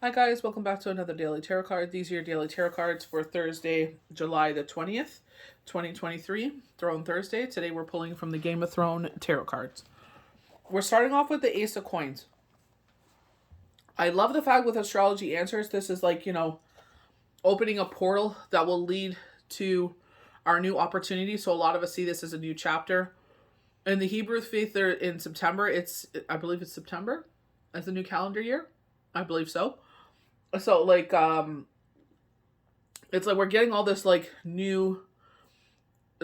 Hi guys, welcome back to another daily tarot card. These are your daily tarot cards for Thursday, July the 20th, 2023, Throne Thursday. Today we're pulling from the Game of Thrones tarot cards. We're starting off with the Ace of Coins. I love the fact with astrology answers, this is like, opening a portal that will lead to our new opportunity. So a lot of us see this as a new chapter. In the Hebrew faith, they're in September. I believe it's September as the new calendar year. I believe so. So it's like we're getting all this like new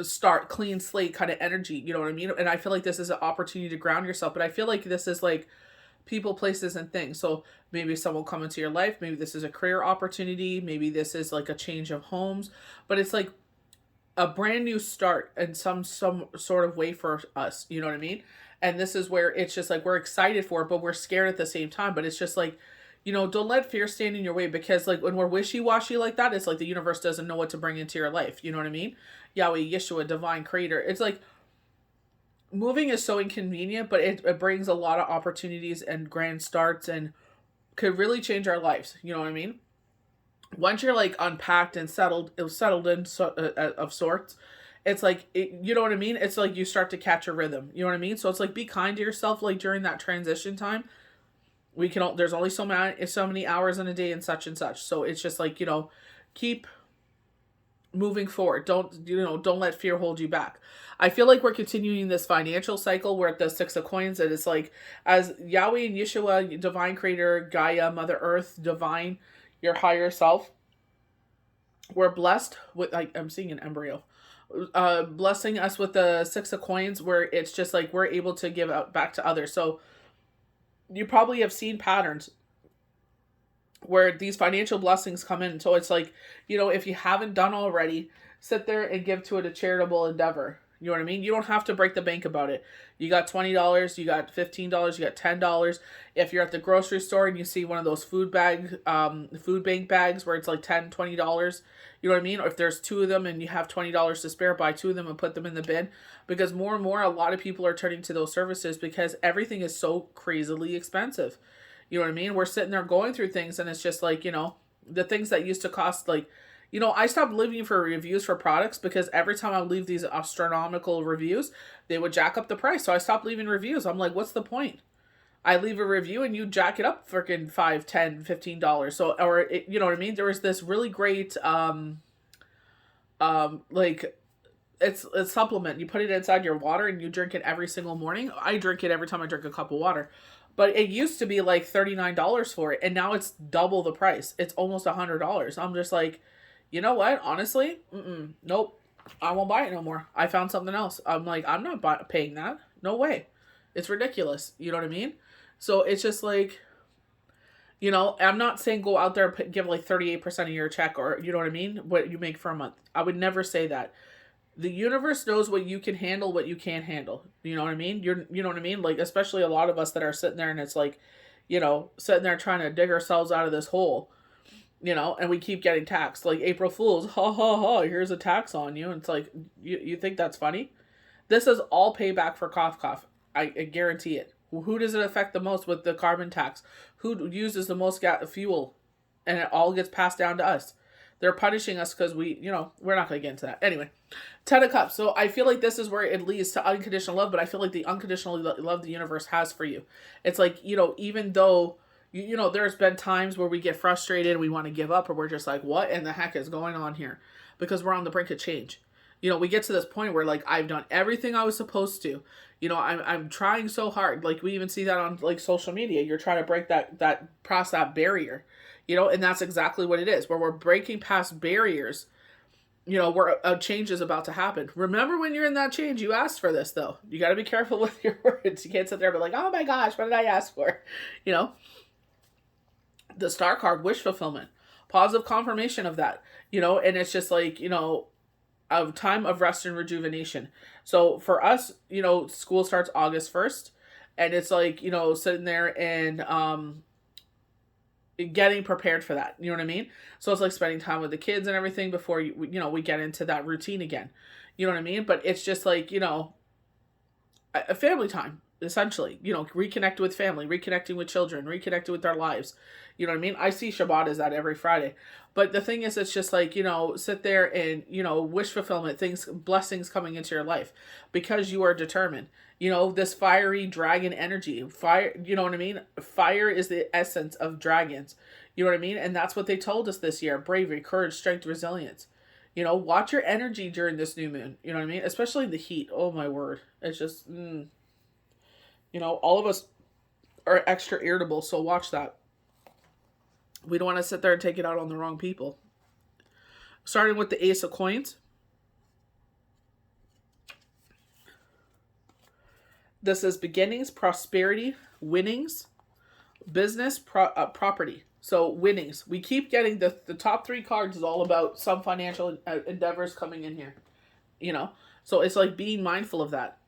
start, clean slate kind of energy, you know what I mean? And I feel like this is an opportunity to ground yourself, but I feel like this is like people, places, and things. So maybe someone will come into your life, maybe this is a career opportunity, maybe this is like a change of homes, but it's like a brand new start in some sort of way for us, you know what I mean? And this is where it's just like we're excited for it, but we're scared at the same time. But it's just like, don't let fear stand in your way, because like when we're wishy-washy like that, it's like the universe doesn't know what to bring into your life. You know what I mean? Yahweh, Yeshua, divine creator. It's like moving is so inconvenient, but it brings a lot of opportunities and grand starts and could really change our lives. You know what I mean? Once you're like unpacked and settled in of sorts, it's like, you know what I mean? It's like you start to catch a rhythm. You know what I mean? So it's like be kind to yourself, like during that transition time. There's only so many hours in a day and such and such. So it's just like, keep moving forward. Don't let fear hold you back. I feel like we're continuing this financial cycle. We're at the Six of Coins, and it's like as Yahweh and Yeshua, divine creator, Gaia, Mother Earth, divine, your higher self, we're blessed with, like, I'm seeing an embryo, blessing us with the Six of Coins, where it's just like we're able to give out back to others. So you probably have seen patterns where these financial blessings come in. So it's like, if you haven't done already, sit there and give to it a charitable endeavor. You know what I mean? You don't have to break the bank about it. You got $20, you got $15, you got $10. If you're at the grocery store and you see one of those food bank bags where it's like $10, $20, you know what I mean? Or if there's two of them and you have $20 to spare, buy two of them and put them in the bin. Because more and more, a lot of people are turning to those services because everything is so crazily expensive. You know what I mean? We're sitting there going through things, and it's just like, the things that used to cost, like, I stopped leaving for reviews for products because every time I would leave these astronomical reviews, they would jack up the price. So I stopped leaving reviews. I'm like, what's the point? I leave a review and you jack it up freaking $5, $10, $15. So, you know what I mean? There was this really great, like, it's a supplement. You put it inside your water and you drink it every single morning. I drink it every time I drink a cup of water. But it used to be like $39 for it, and now it's double the price. It's almost $100. I'm just like, you know what? Honestly, nope. I won't buy it no more. I found something else. I'm like, I'm not paying that. No way. It's ridiculous. You know what I mean? So it's just like, I'm not saying go out there and give like 38% of your check, or, you know what I mean? What you make for a month. I would never say that. The universe knows what you can handle, what you can't handle. You know what I mean? You know what I mean? Like, especially a lot of us that are sitting there and it's like, sitting there trying to dig ourselves out of this hole, and we keep getting taxed. Like April Fools, ha ha ha, here's a tax on you. And it's like, you think that's funny? This is all payback for cough cough. I guarantee it. Who does it affect the most with the carbon tax? Who uses the most fuel? And it all gets passed down to us. They're punishing us because we're not going to get into that. Anyway, 10 of Cups. So I feel like this is where it leads to unconditional love, but I feel like the unconditional love the universe has for you. It's like, even though, there's been times where we get frustrated, we want to give up, or we're just like, what in the heck is going on here? Because we're on the brink of change. We get to this point where like, I've done everything I was supposed to. I'm trying so hard. Like we even see that on like social media. You're trying to break past that barrier. And that's exactly what it is, where we're breaking past barriers, where a change is about to happen. Remember, when you're in that change, you asked for this, though. You got to be careful with your words. You can't sit there and be like, oh my gosh, what did I ask for? The Star card, wish fulfillment, positive confirmation of that, and it's just like, a time of rest and rejuvenation. So for us, school starts August 1st, and it's like, sitting there and, getting prepared for that. You know what I mean? So it's like spending time with the kids and everything before we get into that routine again. You know what I mean? But it's just like, a family time. essentially, you know, reconnecting with family, reconnecting with children, reconnecting with their lives. You know what I mean? I see Shabbat as that every Friday. But the thing is, it's just like, you know, sit there and, you know, wish fulfillment, things, blessings coming into your life because you are determined. You know, this fiery dragon energy, fire, you know what I mean? Fire is the essence of dragons. You know what I mean? And that's what they told us this year: bravery, courage, strength, resilience. You know, watch your energy during this new moon. You know what I mean? Especially the heat. Oh my word. It's just, you know, all of us are extra irritable, so watch that. We don't want to sit there and take it out on the wrong people. Starting with the Ace of Coins. This is beginnings, prosperity, winnings, business, property. So winnings. We keep getting the top 3 cards is all about some financial endeavors coming in here. You know? So it's like being mindful of that.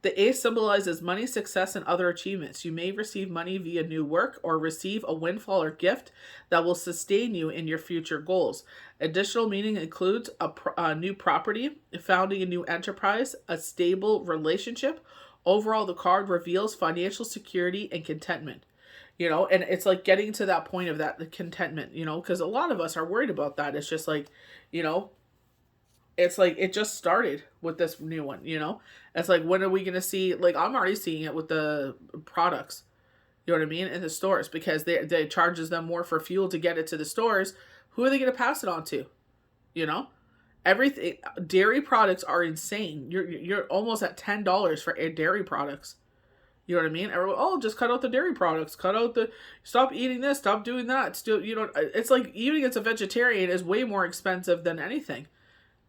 The ace symbolizes money, success, and other achievements. You may receive money via new work or receive a windfall or gift that will sustain you in your future goals. Additional meaning includes a new property, founding a new enterprise, a stable relationship. Overall, the card reveals financial security and contentment. You know, and it's like getting to that point of that, the contentment, you know, because a lot of us are worried about that. It's just like, you know, it's like it just started with this new one, you know? It's like, when are we going to see, like, I'm already seeing it with the products, you know what I mean, in the stores, because they charges them more for fuel to get it to the stores. Who are they going to pass it on to? You know? Everything, dairy products are insane. You're almost at $10 for dairy products. You know what I mean? Everyone, oh, just cut out the dairy products. Stop eating this. Stop doing that. Still, you know, it's like eating as a vegetarian is way more expensive than anything.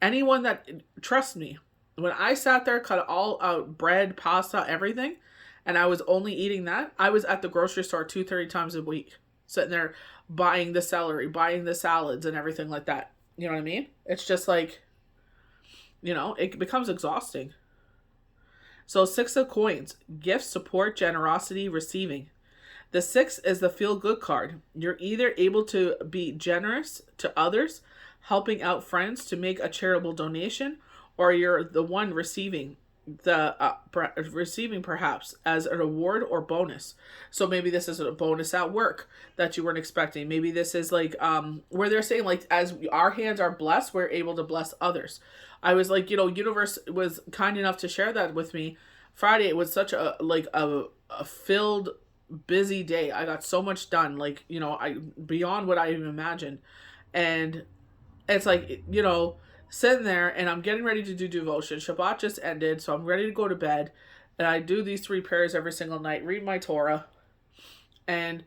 Anyone that, trust me, when I sat there, cut all out bread, pasta, everything, and I was only eating that, I was at the grocery store 2-3 times a week, sitting there buying the celery, buying the salads and everything like that. You know what I mean? It's just like, you know, it becomes exhausting. So 6 of Coins, gift, support, generosity, receiving. The 6 is the feel good card. You're either able to be generous to others, helping out friends to make a charitable donation, or you're the one receiving receiving perhaps as an award or bonus. So maybe this is a bonus at work that you weren't expecting. Maybe this is like where they're saying, like, as our hands are blessed, we're able to bless others. I was like, you know, universe was kind enough to share that with me Friday. It was such a filled, busy day. I got so much done, like, you know, I beyond what I even imagined. And it's like, you know, sitting there and I'm getting ready to do devotion. Shabbat just ended, so I'm ready to go to bed. And I do these 3 prayers every single night, read my Torah. And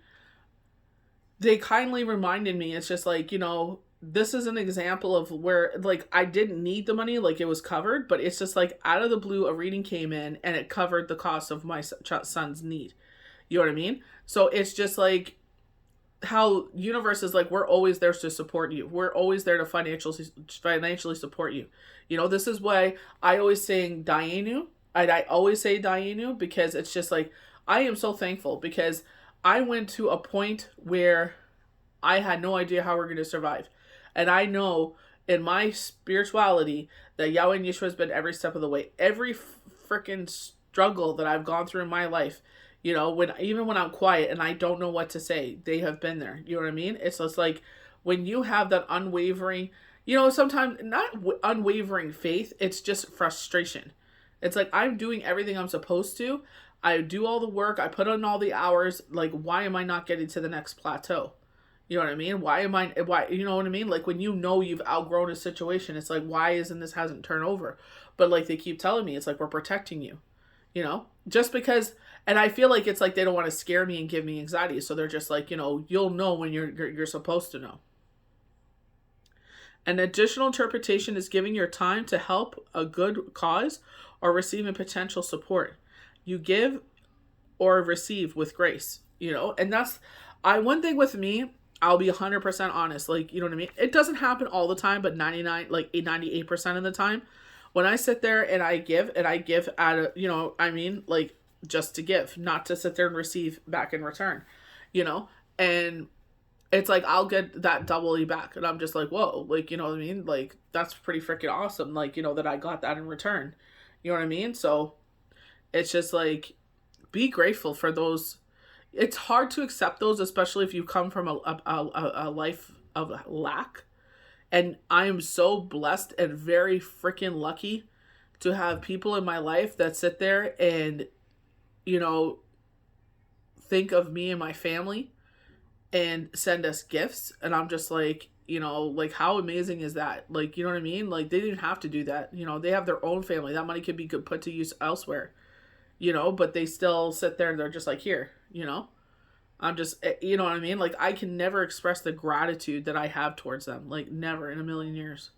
they kindly reminded me, it's just like, you know, this is an example of where, like, I didn't need the money, like, it was covered, but it's just like out of the blue, a reading came in and it covered the cost of my son's need. You know what I mean? So it's just like how universe is like, we're always there to support you. We're always there to financially support you. You know, this is why I always sing Dayenu. I always say Dayenu because it's just like, I am so thankful because I went to a point where I had no idea how we're going to survive. And I know in my spirituality that Yahweh and Yeshua has been every step of the way. Every freaking struggle that I've gone through in my life, you know, even when I'm quiet and I don't know what to say, they have been there. You know what I mean? It's just like when you have that unwavering, you know, sometimes not unwavering faith, it's just frustration. It's like, I'm doing everything I'm supposed to. I do all the work. I put in all the hours. Like, why am I not getting to the next plateau? You know what I mean? Why, you know what I mean? Like, when you know you've outgrown a situation, it's like, why hasn't turned over? But like, they keep telling me, it's like, we're protecting you, you know, just because. And I feel like it's like, they don't want to scare me and give me anxiety. So they're just like, you know, you'll know when you're supposed to know. An additional interpretation is giving your time to help a good cause or receiving potential support. You give or receive with grace, you know, and that's, one thing with me, I'll be 100% honest. Like, you know what I mean? It doesn't happen all the time, but 98% of the time when I sit there and I give out of, you know, I mean, like, just to give, not to sit there and receive back in return, you know, and it's like, I'll get that doubly back. And I'm just like, whoa, like, you know what I mean? Like, that's pretty freaking awesome. Like, you know, that I got that in return, you know what I mean? So it's just like, Be grateful for those. It's hard to accept those, especially if you come from a life of lack. And I am so blessed and very freaking lucky to have people in my life that sit there and, you know, think of me and my family and send us gifts. And I'm just like, you know, like, how amazing is that? Like, you know what I mean? Like, they didn't have to do that. You know, they have their own family. That money could be put to use elsewhere, you know, but they still sit there and they're just like, here, you know? I'm just, you know what I mean? Like, I can never express the gratitude that I have towards them. Like, never in a million years.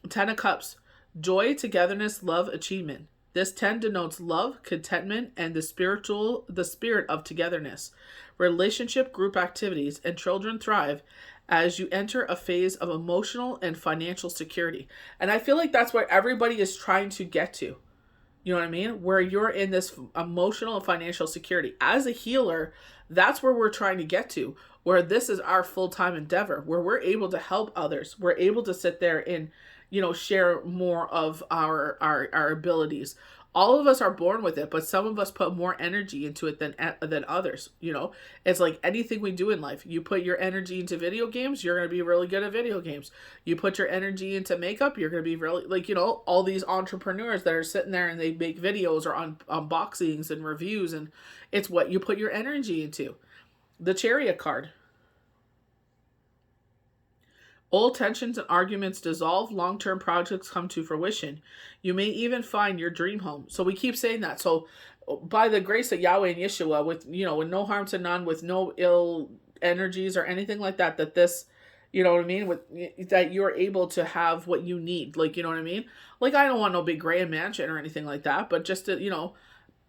10 of Cups. Joy, togetherness, love, achievement. This 10 denotes love, contentment, and the spirit of togetherness. Relationship, group activities, and children thrive as you enter a phase of emotional and financial security. And I feel like that's what everybody is trying to get to. You know what I mean? Where you're in this emotional and financial security. As a healer, that's where we're trying to get to. Where this is our full-time endeavor. Where we're able to help others. We're able to sit there and, you know, share more of our abilities. All of us are born with it, but some of us put more energy into it than others. You know, it's like anything we do in life. You put your energy into video games, you're going to be really good at video games. You put your energy into makeup, you're going to be really, like, you know, all these entrepreneurs that are sitting there and they make videos or unboxings and reviews, and it's what you put your energy into. The Chariot card. Old tensions and arguments dissolve, long-term projects come to fruition. You may even find your dream home. So we keep saying that. So by the grace of Yahweh and Yeshua, with, you know, with no harm to none, with no ill energies or anything like that, that this, you know what I mean, with that you're able to have what you need. Like, you know what I mean? Like, I don't want no big grand mansion or anything like that, but just to, you know,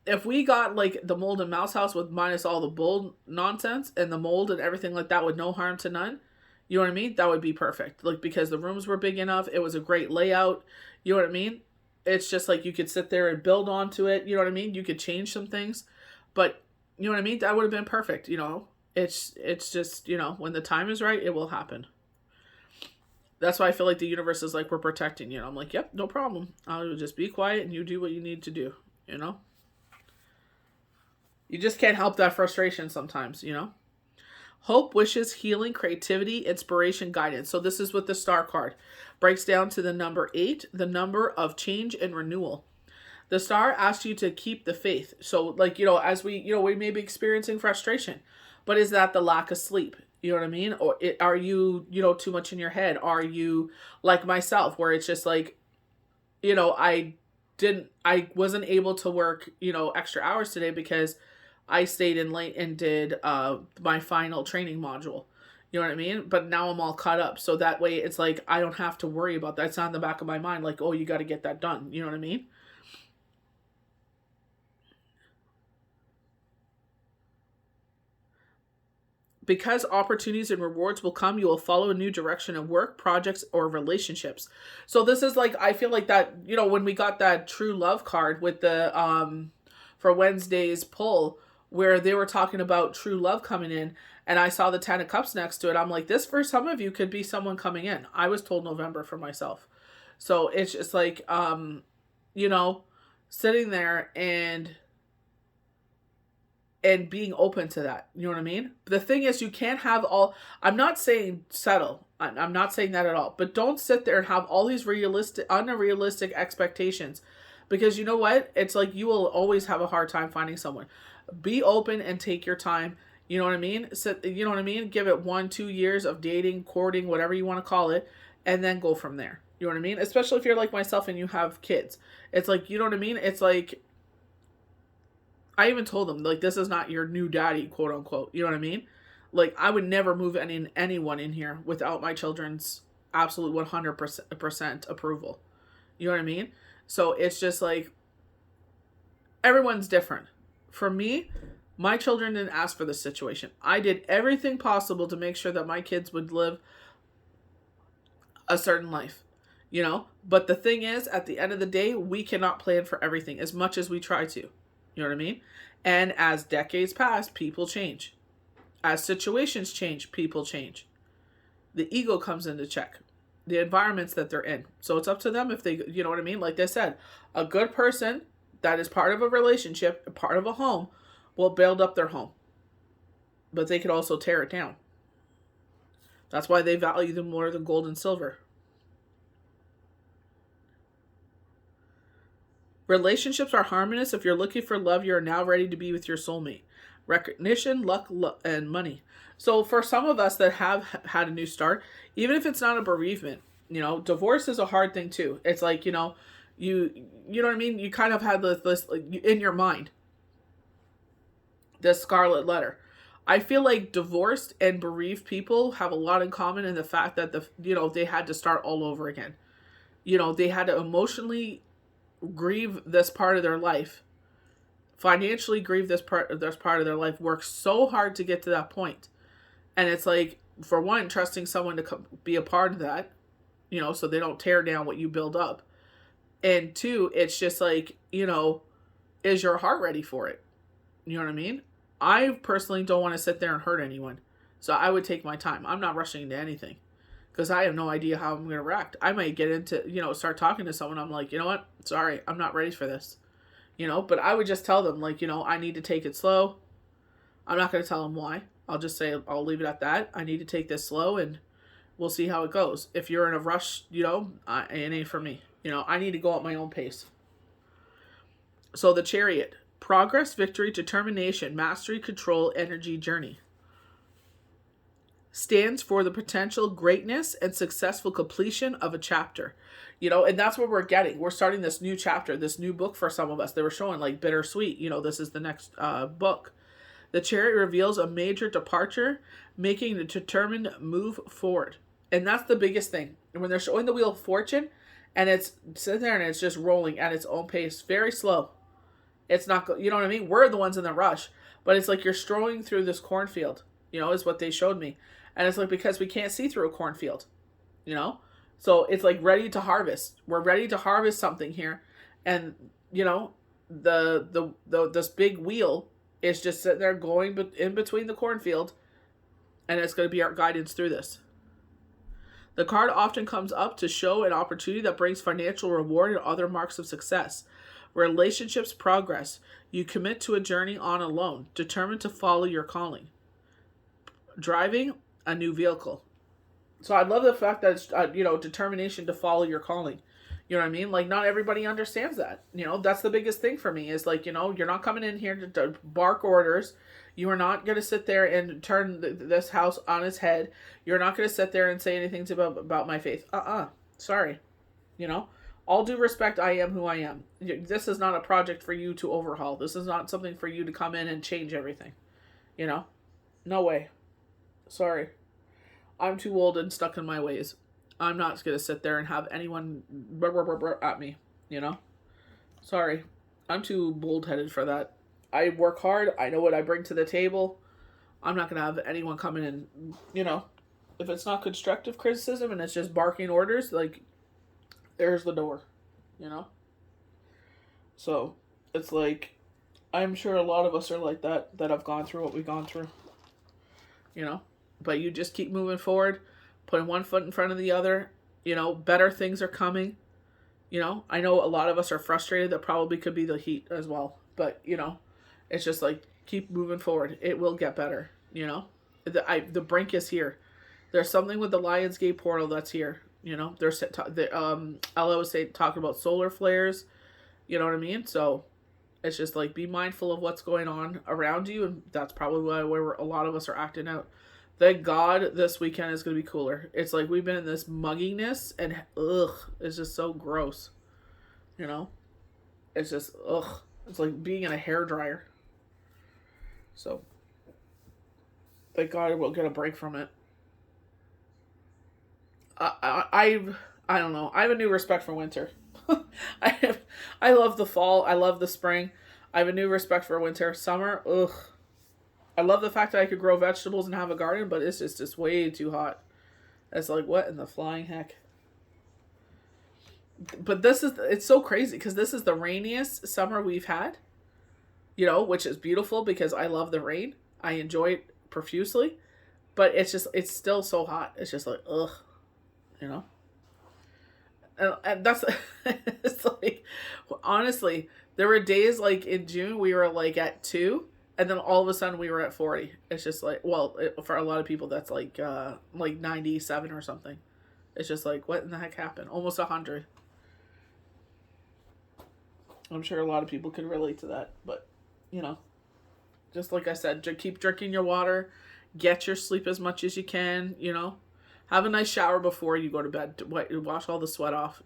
if we got like the mold and mouse house with minus all the bull nonsense and the mold and everything like that with no harm to none, you know what I mean? That would be perfect. Like, because the rooms were big enough. It was a great layout. You know what I mean? It's just like you could sit there and build onto it. You know what I mean? You could change some things. But, you know what I mean? That would have been perfect, you know? It's just, you know, when the time is right, it will happen. That's why I feel like the universe is like, we're protecting you. I'm like, yep, no problem. I'll just be quiet and you do what you need to do, you know? You just can't help that frustration sometimes, you know? Hope, wishes, healing, creativity, inspiration, guidance. So this is what the Star card breaks down to the number 8, the number of change and renewal. The Star asks you to keep the faith. So, like, you know, as we, you know, we may be experiencing frustration, but is that the lack of sleep? You know what I mean? Or are you, you know, too much in your head? Are you like myself, where it's just like, you know, I wasn't able to work, you know, extra hours today because I stayed in late and did my final training module. You know what I mean? But now I'm all caught up. So that way it's like, I don't have to worry about that. It's not in the back of my mind. Like, oh, you got to get that done. You know what I mean? Because opportunities and rewards will come, you will follow a new direction of work, projects, or relationships. So this is like, I feel like that, you know, when we got that true love card with the, for Wednesday's poll, where they were talking about true love coming in, and I saw the 10 of Cups next to it. I'm like, this for some of you could be someone coming in. I was told November for myself. So it's just like, you know, sitting there and being open to that. You know what I mean? The thing is, you can't have all, I'm not saying settle. I'm not saying that at all. But don't sit there and have all these unrealistic expectations. Because you know what? It's like you will always have a hard time finding someone. Be open and take your time. You know what I mean? You know what I mean? Give it 1-2 years of dating, courting, whatever you want to call it, and then go from there. You know what I mean? Especially if you're like myself and you have kids. It's like, you know what I mean? It's like, I even told them, like, this is not your new daddy, quote unquote. You know what I mean? Like, I would never move anyone in here without my children's absolute 100% approval. You know what I mean? So it's just like, everyone's different. For me, my children didn't ask for this situation. I did everything possible to make sure that my kids would live a certain life, you know? But the thing is, at the end of the day, we cannot plan for everything as much as we try to. You know what I mean? And as decades pass, people change. As situations change, people change. The ego comes into check. The environments that they're in. So it's up to them if they, you know what I mean? Like they said, a good person that is part of a relationship, part of a home, will build up their home. But they could also tear it down. That's why they value them more than gold and silver. Relationships are harmonious. If you're looking for love, you're now ready to be with your soulmate. Recognition, luck, and money. So for some of us that have had a new start, even if it's not a bereavement, divorce is a hard thing too. It's like, you know what I mean? You kind of had this in your mind, this scarlet letter. I feel like divorced and bereaved people have a lot in common in the fact that they had to start all over again. They had to emotionally grieve this part of their life, financially grieve this part of their life, work so hard to get to that point. And it's like, for one, trusting someone to be a part of that, so they don't tear down what you build up. And two, it's just like, is your heart ready for it? You know what I mean? I personally don't want to sit there and hurt anyone. So I would take my time. I'm not rushing into anything because I have no idea how I'm going to react. I might get into, start talking to someone. I'm like, you know what? Sorry, I'm not ready for this. But I would just tell them, like, I need to take it slow. I'm not going to tell them why. I'll just say, I'll leave it at that. I need to take this slow and we'll see how it goes. If you're in a rush, it ain't for me. I need to go at my own pace. So the Chariot. Progress, victory, determination, mastery, control, energy, journey. Stands for the potential greatness and successful completion of a chapter. And that's what we're getting. We're starting this new chapter, this new book for some of us. They were showing like bittersweet. This is the next book. The Chariot reveals a major departure, making the determined move forward. And that's the biggest thing. And when they're showing the Wheel of Fortune, and it's sitting there and it's just rolling at its own pace, very slow. It's not, you know what I mean? We're the ones in the rush. But it's like you're strolling through this cornfield, is what they showed me. And it's like, because we can't see through a cornfield, So it's like ready to harvest. We're ready to harvest something here. And, this big wheel is just sitting there going in between the cornfield. And it's going to be our guidance through this. The card often comes up to show an opportunity that brings financial reward and other marks of success. Relationships progress. You commit to a journey on alone, determined to follow your calling. Driving a new vehicle. So I love the fact that it's, determination to follow your calling. You know what I mean? Like, not everybody understands that. That's the biggest thing for me is like, you're not coming in here to bark orders. You are not going to sit there and turn this house on its head. You're not going to sit there and say anything about my faith. Sorry. All due respect, I am who I am. This is not a project for you to overhaul. This is not something for you to come in and change everything. No way. Sorry. I'm too old and stuck in my ways. I'm not going to sit there and have anyone at me, Sorry. I'm too bold-headed for that. I work hard. I know what I bring to the table. I'm not going to have anyone come in and, if it's not constructive criticism and it's just barking orders, like, there's the door, So, it's like, I'm sure a lot of us are like that have gone through what we've gone through, But you just keep moving forward, putting one foot in front of the other, better things are coming, I know a lot of us are frustrated. That probably could be the heat as well. But, it's just like, keep moving forward. It will get better, The brink is here. There's something with the Lionsgate portal that's here. There's Ella was talking about solar flares. You know what I mean? So it's just like, be mindful of what's going on around you, and that's probably where a lot of us are acting out. Thank God this weekend is going to be cooler. It's like we've been in this mugginess, and it's just so gross. It's just It's like being in a hairdryer. So thank God we'll get a break from it. I don't know. I have a new respect for winter. I love the fall. I love the spring. I have a new respect for winter. Summer, I love the fact that I could grow vegetables and have a garden, but it's just way too hot. It's like, what in the flying heck? But it's so crazy because this is the rainiest summer we've had, which is beautiful because I love the rain. I enjoy it profusely, but it's still so hot. It's just like, and that's, it's like, honestly, There were days like in June we were like at 2, and then all of a sudden we were at 40. It's just like, well, for a lot of people that's like 97 or something. It's just like, what in the heck happened? Almost 100. I'm sure a lot of people can relate to that, but just like I said, keep drinking your water, get your sleep as much as you can. Have a nice shower before you go to bed. Wash all the sweat off.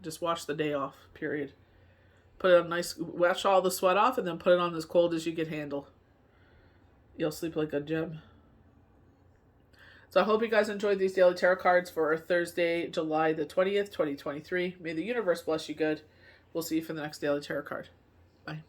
Just wash the day off. Period. Put it on wash all the sweat off, and then put it on as cold as you can handle. You'll sleep like a gem. So I hope you guys enjoyed these daily tarot cards for Thursday, July the 20th, 2023. May the universe bless you good. We'll see you for the next daily tarot card. Bye.